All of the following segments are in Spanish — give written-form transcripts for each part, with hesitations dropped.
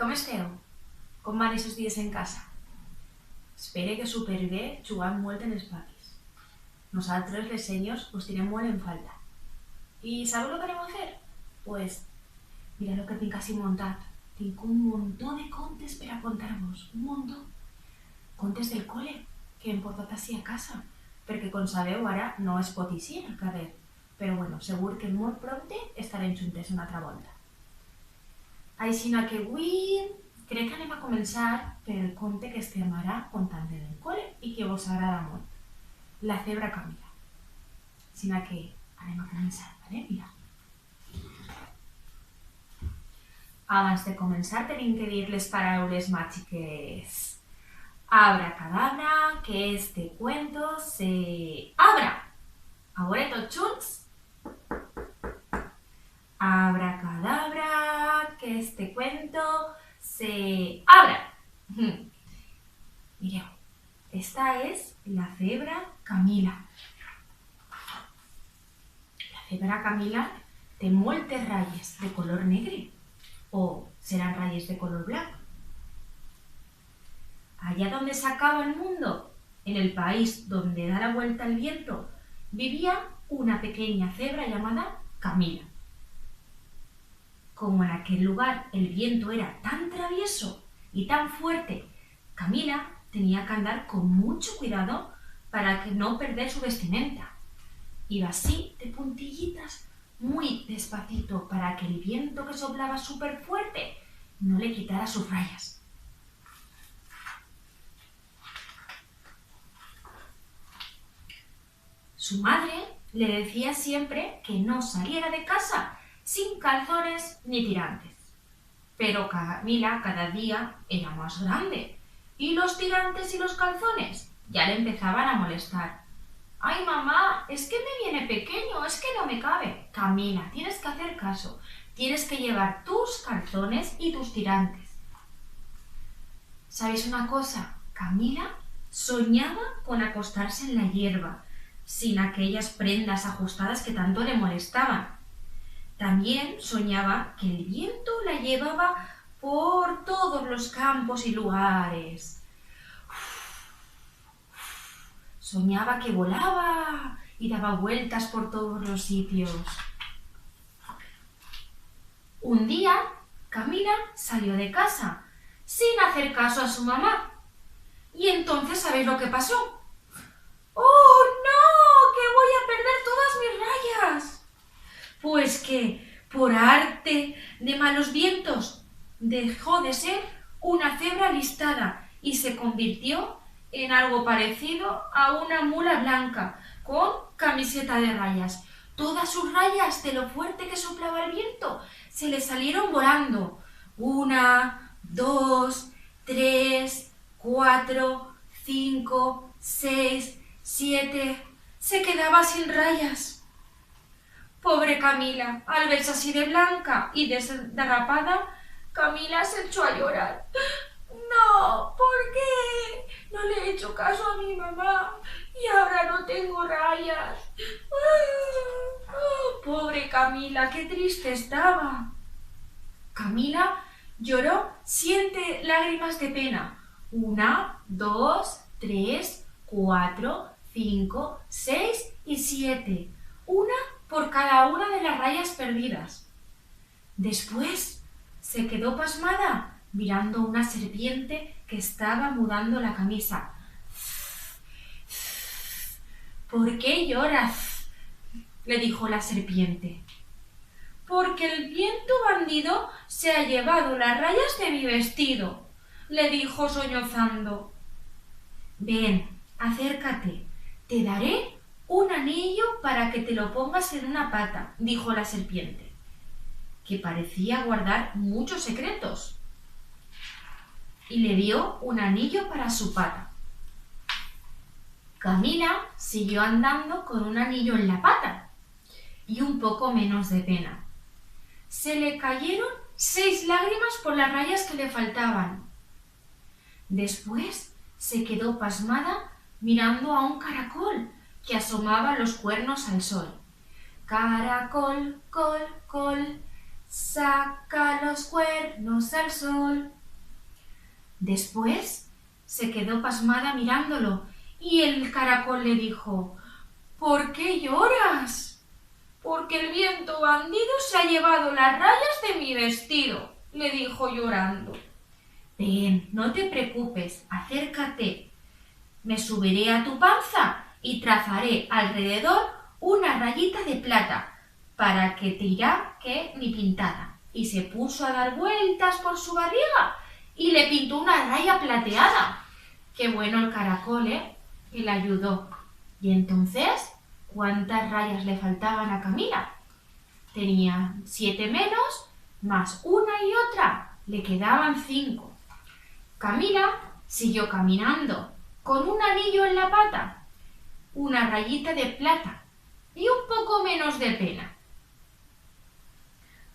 Com esteu? Com van aquests dies en casa? Espero que superbé jugant molt en els patis. Nosaltres, les senyors, us tirem molt en falta. I sabeu el que anem a fer? Pues, mira el que tinc així muntat. Tinc un muntó de contes per a contar-vos, un muntó. Contes del cole, que hem portat així a casa, perquè, com sabeu, ara no es pot eixir al carrer. Però, bueno, segur que molt prompte estarem juntes una altra volta. Així que avui crec que anem a començar per el conte que estem ara contant del cole i que vos agrada molt. La zebra Camila. Així que anem a començar, ¿vale? Mira. Abans de començar tenim que dir les paraules màgiques. Abracadabra, que este cuento se abra. A veure tots junts? Abracadabra, que este cuento se abra. Mireu, esta és la zebra Camila. La zebra Camila té moltes ratlles de color negre, o seran ratlles de color blanc. Allá donde se acaba el mundo, en el país donde da la vuelta el viento, vivía una pequeña cebra llamada Camila. Como en aquel lugar el viento era tan travieso y tan fuerte, Camila tenía que andar con mucho cuidado para que no perder su vestimenta. Iba así de puntillitas, muy despacito, para que el viento que soplaba súper fuerte no le quitara sus rayas. Su madre le decía siempre que no saliera de casa sin calzones ni tirantes. Pero Camila cada día era más grande y los tirantes y los calzones ya le empezaban a molestar. ¡Ay, mamá! Es que me viene pequeño, es que no me cabe. Camila, tienes que hacer caso. Tienes que llevar tus calzones y tus tirantes. ¿Sabéis una cosa? Camila soñaba con acostarse en la hierba, sin aquellas prendas ajustadas que tanto le molestaban. También soñaba que el viento la llevaba por todos los campos y lugares. Soñaba que volaba y daba vueltas por todos los sitios. Un día, Camila salió de casa sin hacer caso a su mamá. Y entonces, ¿sabéis lo que pasó? ¡Oh, no! ¡Que voy a perder todas mis rayas! Pues que, por arte de malos vientos, dejó de ser una cebra listada y se convirtió en algo parecido a una mula blanca con camiseta de rayas. Todas sus rayas, de lo fuerte que soplaba el viento, se le salieron volando. 1, 2, 3, 4, 5, 6, 7... Se quedaba sin rayas. Pobre Camila, al verse así de blanca y desgarrapada, Camila se echó a llorar. No, ¿por qué? No le he hecho caso a mi mamá y ahora no tengo rayas. Oh, pobre Camila, qué triste estaba. Camila lloró 7 lágrimas de pena. 1, 2, 3, 4, 5, 6 y 7. Una por cada una de las rayas perdidas. Después se quedó pasmada mirando una serpiente que estaba mudando la camisa. ¿Por qué lloras?, le dijo la serpiente. Porque el viento bandido se ha llevado las rayas de mi vestido, le dijo sollozando. Ven, acércate, te daré un anillo para que te lo pongas en una pata, dijo la serpiente, que parecía guardar muchos secretos. Y le dio un anillo para su pata. Camila siguió andando con un anillo en la pata y un poco menos de pena. Se le cayeron 6 lágrimas por las rayas que le faltaban. Después se quedó pasmada mirando a un caracol que asomaba los cuernos al sol. Caracol, col, col, saca los cuernos al sol. Después se quedó pasmada mirándolo y el caracol le dijo: ¿Por qué lloras? Porque el viento bandido se ha llevado las rayas de mi vestido, le dijo llorando. Ven, no te preocupes, acércate. Me subiré a tu panza y trazaré alrededor una rayita de plata para que te irá que ni pintada. Y se puso a dar vueltas por su barriga y le pintó una raya plateada. Qué bueno el caracol, que le ayudó. Y entonces, ¿cuántas rayas le faltaban a Camila? Tenía 7 menos, más una y otra, le quedaban 5. Camila siguió caminando, con un anillo en la pata, una rayita de plata y un poco menos de pena.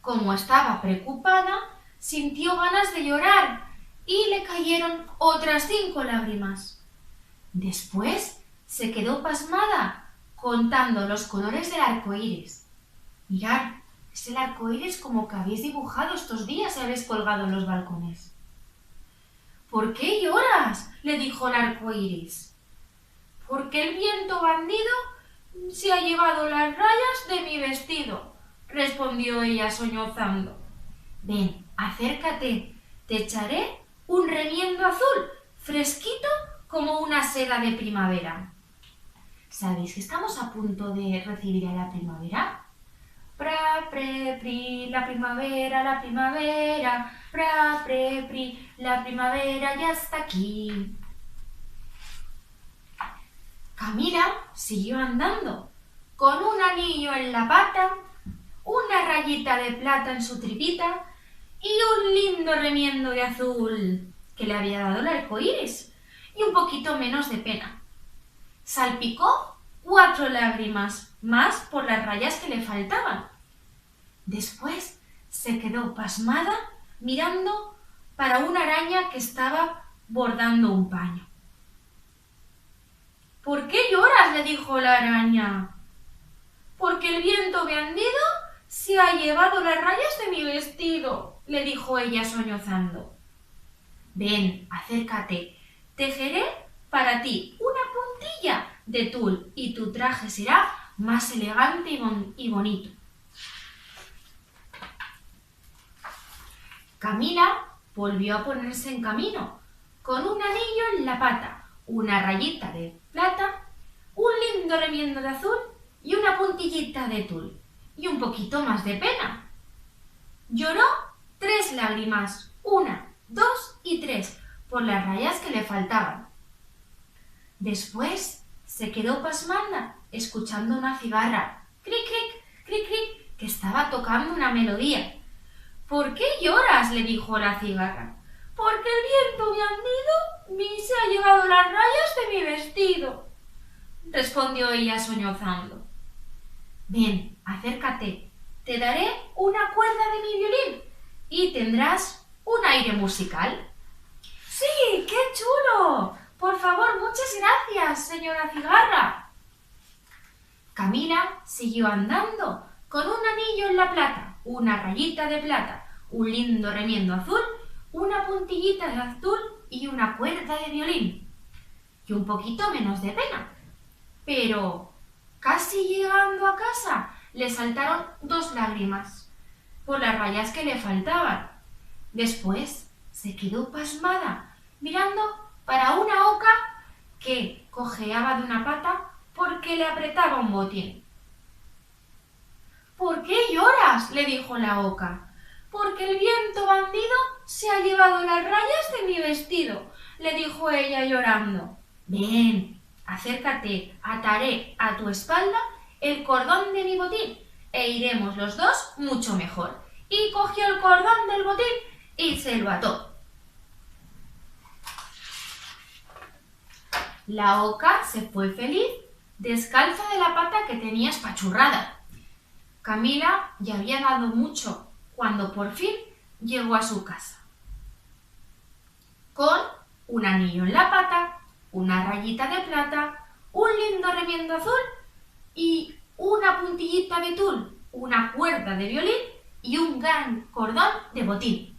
Como estaba preocupada, sintió ganas de llorar y le cayeron otras 5 lágrimas. Después se quedó pasmada contando los colores del arco iris. Mirad, es el arco iris como que habéis dibujado estos días y habéis colgado en los balcones. ¿Por qué lloras?, le dijo el arco iris. Porque el viento bandido se ha llevado las rayas de mi vestido, respondió ella sollozando. Ven, acércate, te echaré un remiendo azul, fresquito como una seda de primavera. ¿Sabéis que estamos a punto de recibir a la primavera? Pra, pre, pri, la primavera, pra, pre, pri, la primavera ya está aquí. Camila siguió andando, con un anillo en la pata, una rayita de plata en su tripita y un lindo remiendo de azul que le había dado el arco iris y un poquito menos de pena. Salpicó 4 lágrimas más por las rayas que le faltaban. Después se quedó pasmada mirando para una araña que estaba bordando un paño. ¿Por qué lloras?, le dijo la araña. Porque el viento bandido se ha llevado las rayas de mi vestido, le dijo ella sollozando. Ven, acércate, tejeré para ti una puntilla de tul y tu traje será más elegante y bonito. Camila volvió a ponerse en camino, con un anillo en la pata, una rayita de plata, un lindo remiendo de azul y una puntillita de tul, y un poquito más de pena. Lloró 3 lágrimas, 1, 2 y 3, por las rayas que le faltaban. Después se quedó pasmada, escuchando una cigarra, cric, cric, cric, cric, que estaba tocando una melodía. ¿Por qué lloras?, le dijo la cigarra. Porque el viento bandido se ha llevado las rayas de mi vestido, respondió ella sollozando. Ven, acércate, te daré una cuerda de mi violín y tendrás un aire musical. ¡Sí, qué chulo! Por favor, muchas gracias, señora cigarra. Camila siguió andando con un anillo en la plata, una rayita de plata, un lindo remiendo azul, una puntillita de azul y una cuerda de violín. Y un poquito menos de pena. Pero casi llegando a casa le saltaron 2 lágrimas por las rayas que le faltaban. Después se quedó pasmada mirando para una oca que cojeaba de una pata porque le apretaba un botín. ¿Por qué lloras?, le dijo la oca. Porque el viento bandido se ha llevado las rayas de mi vestido, le dijo ella llorando. Ven, acércate, ataré a tu espalda el cordón de mi botín e iremos los dos mucho mejor. Y cogió el cordón del botín y se lo ató. La oca se fue feliz, descalza de la pata que tenía espachurrada. Camila ya había dado mucho cuando por fin llegó a su casa, con un anillo en la pata, una rayita de plata, un lindo remiendo azul y una puntillita de tul, una cuerda de violín y un gran cordón de botín.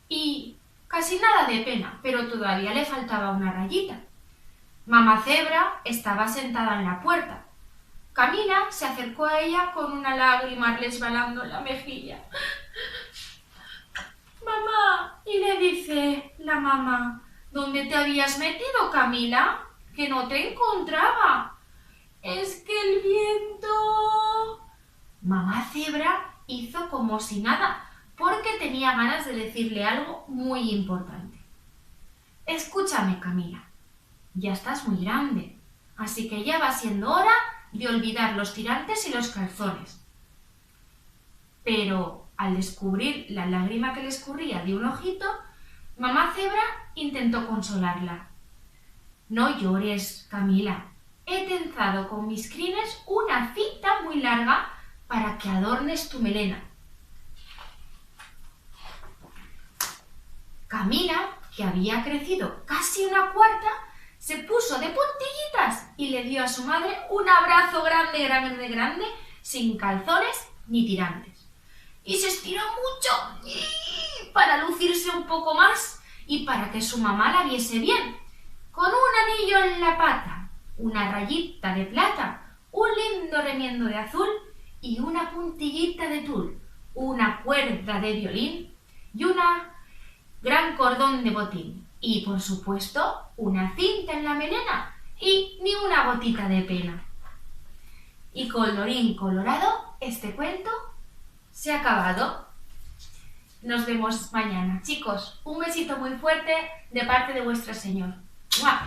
Y casi nada de pena, pero todavía le faltaba una rayita. Mamá Cebra estaba sentada en la puerta. Camila se acercó a ella con una lágrima resbalando en la mejilla. «Mamá», y le dice la mamá, «¿dónde te habías metido, Camila? Que no te encontraba». «Es que el viento...». Mamá Cebra hizo como si nada, porque tenía ganas de decirle algo muy importante. «Escúchame, Camila, ya estás muy grande, así que ya va siendo hora de olvidar los tirantes y los calzones». Pero al descubrir la lágrima que le escurría de un ojito, mamá Cebra intentó consolarla. «No llores, Camila. He tensado con mis crines una cinta muy larga para que adornes tu melena». Camila, que había crecido casi una cuarta, se puso de puntillitas y le dio a su madre un abrazo grande, grande, grande, sin calzones ni tirantes. Y se estiró mucho para lucirse un poco más y para que su mamá la viese bien, con un anillo en la pata, una rayita de plata, un lindo remiendo de azul y una puntillita de tul, una cuerda de violín y una gran cordón de botín y, por supuesto, una cinta en la melena y ni una gotita de pena. Y colorín colorado, este cuento se ha acabado. Nos vemos mañana. Chicos, un besito muy fuerte de parte de vuestro Señor. ¡Mua!